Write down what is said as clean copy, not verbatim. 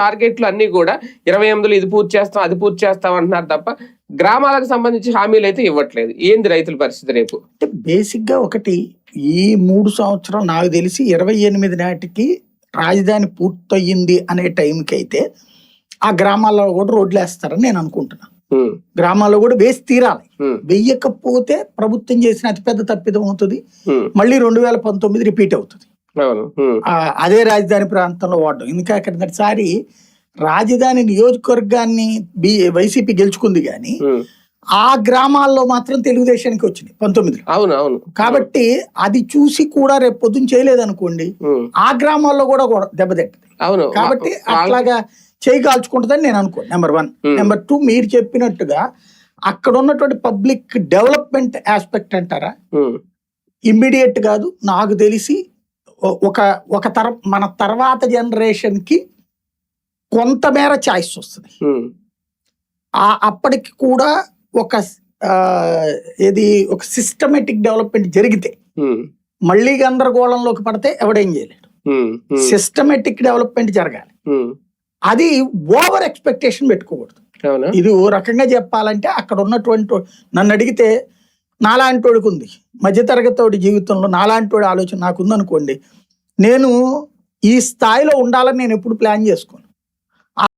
టార్గెట్లు అన్ని కూడా 28లో ఇది పూర్తి చేస్తాం, అది పూర్తి చేస్తాం అంటున్నారు తప్ప గ్రామాలకు సంబంధించి హామీలు అయితే ఇవ్వట్లేదు. ఏంది రైతుల పరిస్థితి రేపు? అంటే బేసిక్ గా ఒకటి, ఈ 3 సంవత్సరం నాకు తెలిసి 28 నాటికి రాజధాని పూర్తయింది అనే టైంకి అయితే ఆ గ్రామాల్లో కూడా రోడ్లు వేస్తారని నేను అనుకుంటున్నా. గ్రామాల్లో కూడా వేసి తీరాలి. వెయ్యకపోతే ప్రభుత్వం చేసిన అతిపెద్ద తప్పిదం అవుతుంది. మళ్ళీ 2019 రిపీట్ అవుతుంది. అదే రాజధాని ప్రాంతంలో వాడడం. ఇంకా అక్కడిసారి రాజధాని నియోజకవర్గాన్ని వైసీపీ గెలుచుకుంది కానీ ఆ గ్రామాల్లో మాత్రం తెలుగుదేశానికి వచ్చినాయి 19లో. అవును. కాబట్టి అది చూసి కూడా రేపు పొద్దున చేయలేదు అనుకోండి, ఆ గ్రామాల్లో కూడా దెబ్బతింటది. కాబట్టి అట్లాగా చేయి కాల్చుకుంటుందని నేను అనుకోను. నెంబర్ 1. నెంబర్ 2, మీరు చెప్పినట్టుగా అక్కడ ఉన్నటువంటి పబ్లిక్ డెవలప్మెంట్ ఆస్పెక్ట్ అంటారా, ఇమ్మీడియట్ కాదు. నాకు తెలిసి ఒక మన తర్వాత జనరేషన్ కి కొంతమేర చాయిస్ వస్తుంది. అప్పటికి కూడా ఒక సిస్టమేటిక్ డెవలప్మెంట్ జరిగితే, మళ్ళీ గందరగోళంలోకి పడితే ఎవడేం చేయలేడు. సిస్టమేటిక్ డెవలప్మెంట్ జరగాలి. అది ఓవర్ ఎక్స్పెక్టేషన్ పెట్టుకోకూడదు. ఇది ఓ రకంగా చెప్పాలంటే అక్కడ ఉన్నటువంటి, నన్ను అడిగితే నాలాంటోడికి ఉంది, మధ్యతరగతి జీవితంలో నాలాంటోడి ఆలోచన నాకుందనుకోండి, నేను ఈ స్థాయిలో ఉండాలని నేను ఎప్పుడు ప్లాన్ చేసుకోను.